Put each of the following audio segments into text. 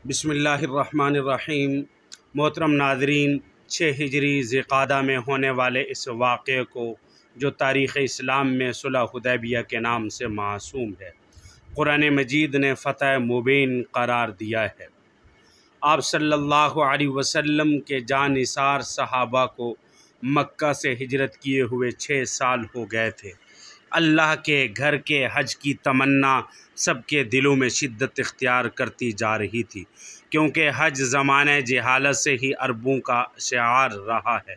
بسم اللہ الرحمن الرحیم۔ محترم ناظرین، 6 ہجری ذوالقعدہ میں ہونے والے اس واقعے کو جو تاریخ اسلام میں صلح حدیبیہ کے نام سے موسوم ہے، قرآن مجید نے فتح مبین قرار دیا ہے۔ آپ صلی اللہ علیہ وسلم کے جاں نثار صحابہ کو مکہ سے ہجرت کیے ہوئے 6 سال ہو گئے تھے۔ اللہ کے گھر کے حج کی تمنا سب کے دلوں میں شدت اختیار کرتی جا رہی تھی، کیونکہ حج زمانہ جہالت سے ہی عربوں کا شعار رہا ہے۔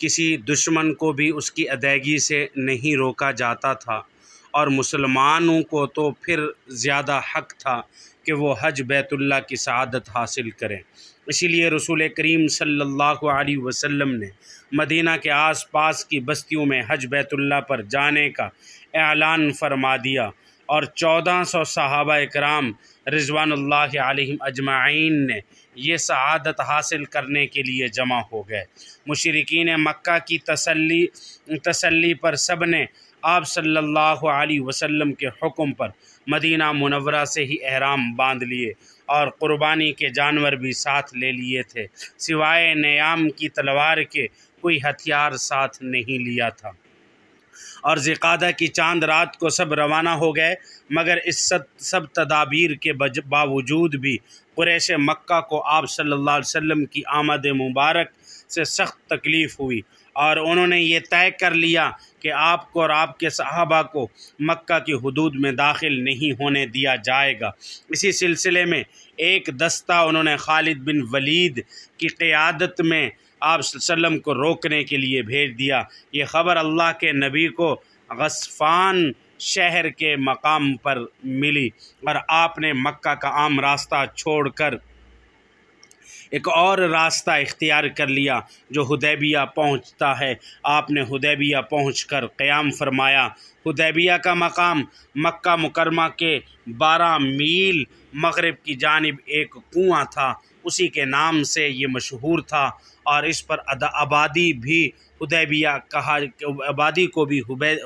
کسی دشمن کو بھی اس کی ادائیگی سے نہیں روکا جاتا تھا، اور مسلمانوں کو تو پھر زیادہ حق تھا کہ وہ حج بیت اللہ کی سعادت حاصل کریں۔ اسی لیے رسول کریم صلی اللہ علیہ وسلم نے مدینہ کے آس پاس کی بستیوں میں حج بیت اللہ پر جانے کا اعلان فرما دیا، اور 1400 صحابہ اکرام رضوان اللہ علیہم اجمعین نے یہ سعادت حاصل کرنے کے لیے جمع ہو گئے۔ مشرکین مکہ کی تسلی پر سب نے آپ صلی اللہ علیہ وسلم کے حکم پر مدینہ منورہ سے ہی احرام باندھ لیے، اور قربانی کے جانور بھی ساتھ لے لیے تھے، سوائے نیام کی تلوار کے کوئی ہتھیار ساتھ نہیں لیا تھا۔ اور ذوالقعدہ کی چاند رات کو سب روانہ ہو گئے، مگر اس سب تدابیر کے باوجود بھی قریش مکہ کو آپ صلی اللہ علیہ وسلم کی آمد مبارک سے سخت تکلیف ہوئی، اور انہوں نے یہ طے کر لیا کہ آپ کو اور آپ کے صحابہ کو مکہ کی حدود میں داخل نہیں ہونے دیا جائے گا۔ اسی سلسلے میں ایک دستہ انہوں نے خالد بن ولید کی قیادت میں آپ صلی اللہ علیہ وسلم کو روکنے کے لیے بھیج دیا۔ یہ خبر اللہ کے نبی کو غسفان شہر کے مقام پر ملی، اور آپ نے مکہ کا عام راستہ چھوڑ کر ایک اور راستہ اختیار کر لیا جو حدیبیہ پہنچتا ہے۔ آپ نے حدیبیہ پہنچ کر قیام فرمایا۔ حدیبیہ کا مقام مکہ مکرمہ کے 12 میل مغرب کی جانب ایک کنواں تھا، اسی کے نام سے یہ مشہور تھا، اور اس پر آبادی کو بھی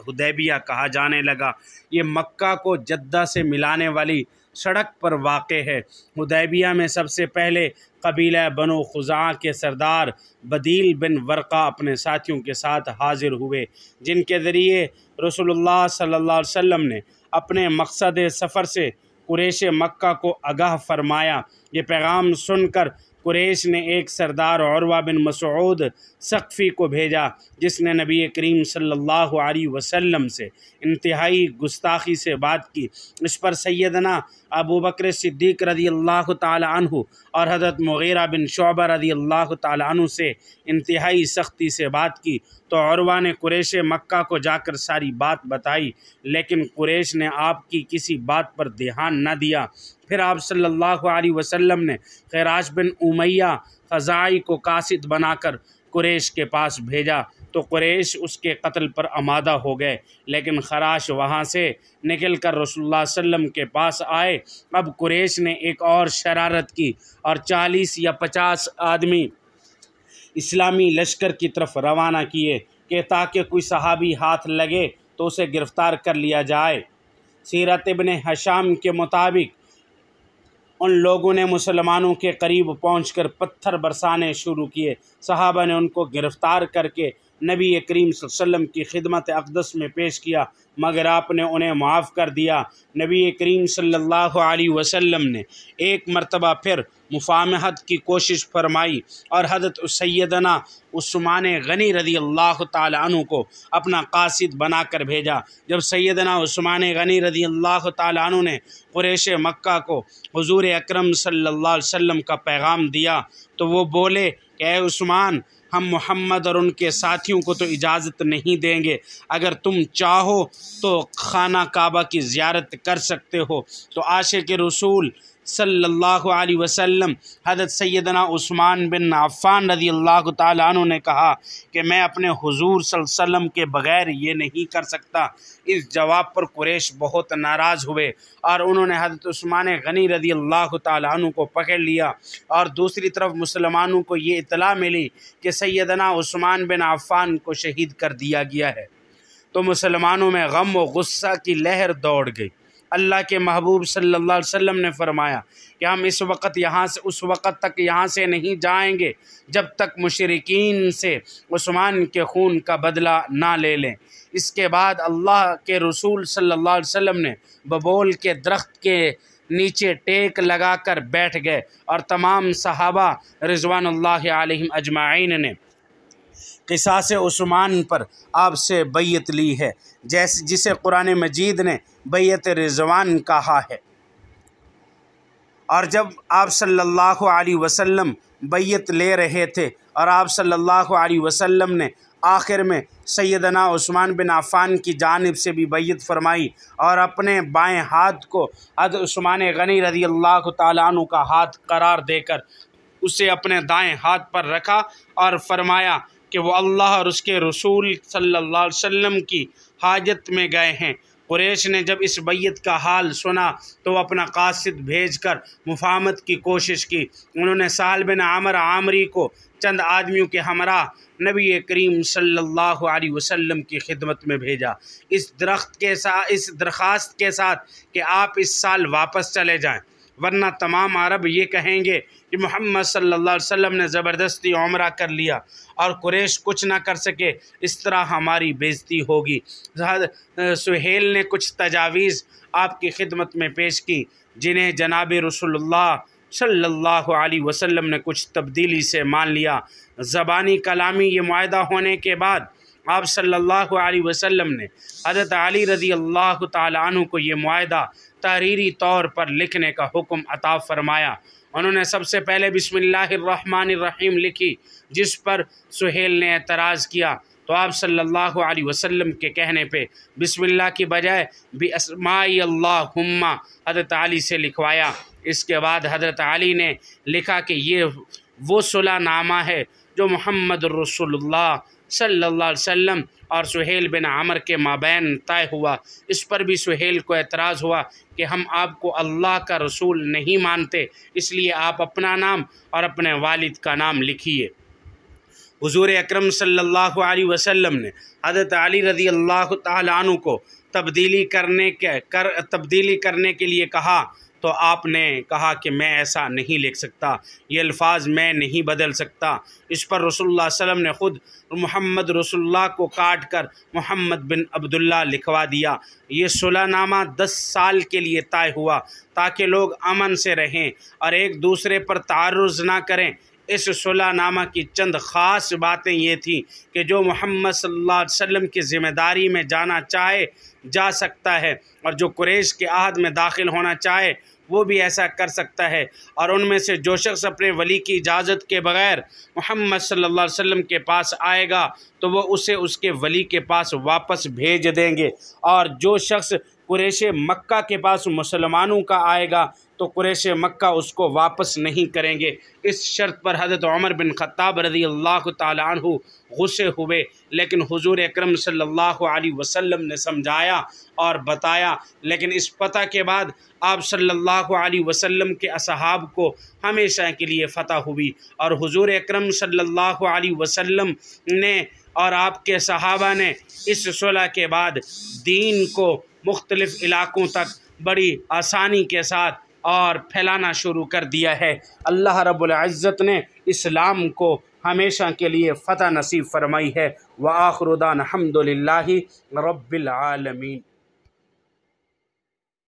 حدیبیہ کہا جانے لگا۔ یہ مکہ کو جدہ سے ملانے والی سڑک پر واقع ہے۔ حدیبیہ میں سب سے پہلے قبیلہ بنو خزاعہ کے سردار بدیل بن ورقہ اپنے ساتھیوں کے ساتھ حاضر ہوئے، جن کے ذریعے رسول اللہ صلی اللہ علیہ وسلم نے اپنے مقصد سفر سے قریش مکہ کو آگاہ فرمایا۔ یہ پیغام سن کر قریش نے ایک سردار عروہ بن مسعود ثقفی کو بھیجا، جس نے نبی کریم صلی اللہ علیہ وسلم سے انتہائی گستاخی سے بات کی۔ اس پر سیدنا ابو بکر صدیق رضی اللہ تعالی عنہ اور حضرت مغیرہ بن شعبہ رضی اللہ تعالی عنہ سے انتہائی سختی سے بات کی، تو عروہ نے قریش مکہ کو جا کر ساری بات بتائی، لیکن قریش نے آپ کی کسی بات پر دھیان نہ دیا۔ پھر آپ صلی اللہ علیہ وسلم نے خراش بن امیہ خزاعی کو قاصد بنا کر قریش کے پاس بھیجا، تو قریش اس کے قتل پر آمادہ ہو گئے، لیکن خراش وہاں سے نکل کر رسول اللہ صلی اللہ علیہ وسلم کے پاس آئے۔ اب قریش نے ایک اور شرارت کی، اور 40 یا 50 آدمی اسلامی لشکر کی طرف روانہ کیے کہ تاکہ کوئی صحابی ہاتھ لگے تو اسے گرفتار کر لیا جائے۔ سیرت ابن ہشام کے مطابق ان لوگوں نے مسلمانوں کے قریب پہنچ کر پتھر برسانے شروع کیے۔ صحابہ نے ان کو گرفتار کر کے نبی کریم صلی اللہ علیہ وسلم کی خدمت اقدس میں پیش کیا، مگر آپ نے انہیں معاف کر دیا۔ نبی کریم صلی اللہ علیہ وسلم نے ایک مرتبہ پھر مفاہمت کی کوشش فرمائی، اور حضرت سیدنا عثمان غنی رضی اللہ تعالی عنہ کو اپنا قاصد بنا کر بھیجا۔ جب سیدنا عثمان غنی رضی اللہ تعالی عنہ نے قریش مکہ کو حضور اکرم صلی اللہ علیہ وسلم کا پیغام دیا، تو وہ بولے کہ اے عثمان، ہم محمد اور ان کے ساتھیوں کو تو اجازت نہیں دیں گے، اگر تم چاہو تو خانہ کعبہ کی زیارت کر سکتے ہو۔ تو عاشق رسول صلی اللہ علیہ وسلم حضرت سیدنا عثمان بن عفان رضی اللہ تعالیٰ عنہ نے کہا کہ میں اپنے حضور صلی اللہ علیہ وسلم کے بغیر یہ نہیں کر سکتا۔ اس جواب پر قریش بہت ناراض ہوئے، اور انہوں نے حضرت عثمان غنی رضی اللہ تعالیٰ عنہ کو پکڑ لیا، اور دوسری طرف مسلمانوں کو یہ اطلاع ملی کہ سیدنا عثمان بن عفان کو شہید کر دیا گیا ہے، تو مسلمانوں میں غم و غصہ کی لہر دوڑ گئی۔ اللہ کے محبوب صلی اللہ علیہ وسلم نے فرمایا کہ ہم اس وقت تک یہاں سے نہیں جائیں گے جب تک مشرکین سے عثمان کے خون کا بدلہ نہ لے لیں۔ اس کے بعد اللہ کے رسول صلی اللہ علیہ وسلم نے ببول کے درخت کے نیچے ٹیک لگا کر بیٹھ گئے، اور تمام صحابہ رضوان اللہ علیہم اجمعین نے قصاص عثمان پر آپ سے بیعت لی ہے، جسے قرآن مجید نے بیعت رضوان کہا ہے۔ اور جب آپ صلی اللہ علیہ وسلم بیعت لے رہے تھے اور آپ صلی اللہ علیہ وسلم نے آخر میں سیدنا عثمان بن عفان کی جانب سے بھی بیعت فرمائی، اور اپنے بائیں ہاتھ کو حضرت عثمان غنی رضی اللہ تعالیٰ عنہ کا ہاتھ قرار دے کر اسے اپنے دائیں ہاتھ پر رکھا اور فرمایا کہ وہ اللہ اور اس کے رسول صلی اللہ علیہ وسلم کی حاجت میں گئے ہیں۔ قریش نے جب اس بیعت کا حال سنا تو اپنا قاصد بھیج کر مفاہمت کی کوشش کی۔ انہوں نے سہل بن عامر عامری کو چند آدمیوں کے ہمراہ نبی کریم صلی اللہ علیہ وسلم کی خدمت میں بھیجا، اس درخواست کے ساتھ کہ آپ اس سال واپس چلے جائیں، ورنہ تمام عرب یہ کہیں گے کہ محمد صلی اللہ علیہ وسلم نے زبردستی عمرہ کر لیا اور قریش کچھ نہ کر سکے، اس طرح ہماری بے عزتی ہوگی۔ سہیل نے کچھ تجاویز آپ کی خدمت میں پیش کی، جنہیں جناب رسول اللہ صلی اللہ علیہ وسلم نے کچھ تبدیلی سے مان لیا۔ زبانی کلامی یہ معاہدہ ہونے کے بعد آپ صلی اللہ علیہ وسلم نے حضرت علی رضی اللہ تعالیٰ عنہ کو یہ معاہدہ تحریری طور پر لکھنے کا حکم عطا فرمایا۔ انہوں نے سب سے پہلے بسم اللہ الرحمن الرحیم لکھی، جس پر سہیل نے اعتراض کیا تو آپ صلی اللہ علیہ وسلم کے کہنے پہ بسم اللہ کی بجائے بِأَسْمَاءِ اللہم حضرت علی سے لکھوایا۔ اس کے بعد حضرت علی نے لکھا کہ یہ وہ صلح نامہ ہے جو محمد رسول اللہ صلی اللہ علیہ وسلم اور سہیل بن عمر کے مابین طے ہوا۔ اس پر بھی سہیل کو اعتراض ہوا کہ ہم آپ کو اللہ کا رسول نہیں مانتے، اس لیے آپ اپنا نام اور اپنے والد کا نام لکھیے۔ حضور اکرم صلی اللہ علیہ وسلم نے حضرت علی رضی اللہ تعالیٰ عنہ کو تبدیلی کرنے کے لیے کہا تو آپ نے کہا کہ میں ایسا نہیں لکھ سکتا، یہ الفاظ میں نہیں بدل سکتا۔ اس پر رسول اللہ صلی اللہ علیہ وسلم نے خود محمد رسول اللہ کو کاٹ کر محمد بن عبداللہ لکھوا دیا۔ یہ صلح نامہ 10 سال کے لیے طے ہوا تاکہ لوگ امن سے رہیں اور ایک دوسرے پر تعرض نہ کریں۔ اس صلح نامہ کی چند خاص باتیں یہ تھیں کہ جو محمد صلی اللہ علیہ وسلم کی ذمہ داری میں جانا چاہے جا سکتا ہے، اور جو قریش کے عہد میں داخل ہونا چاہے وہ بھی ایسا کر سکتا ہے، اور ان میں سے جو شخص اپنے ولی کی اجازت کے بغیر محمد صلی اللہ علیہ وسلم کے پاس آئے گا تو وہ اسے اس کے ولی کے پاس واپس بھیج دیں گے، اور جو شخص قریش مکہ کے پاس مسلمانوں کا آئے گا تو قریش مکہ اس کو واپس نہیں کریں گے۔ اس شرط پر حضرت عمر بن خطاب رضی اللہ تعالیٰ عنہ غصے ہوئے، لیکن حضور اکرم صلی اللہ علیہ وسلم نے سمجھایا اور بتایا، لیکن اس پتہ کے بعد آپ صلی اللہ علیہ وسلم کے اصحاب کو ہمیشہ کے لیے فتح ہوئی، اور حضور اکرم صلی اللہ علیہ وسلم نے اور آپ کے صحابہ نے اس صلح کے بعد دین کو مختلف علاقوں تک بڑی آسانی کے ساتھ اور پھیلانا شروع کر دیا ہے۔ اللہ رب العزت نے اسلام کو ہمیشہ کے لیے فتح نصیب فرمائی ہے۔ وآخر دعوانا الحمد للہ رب العالمین۔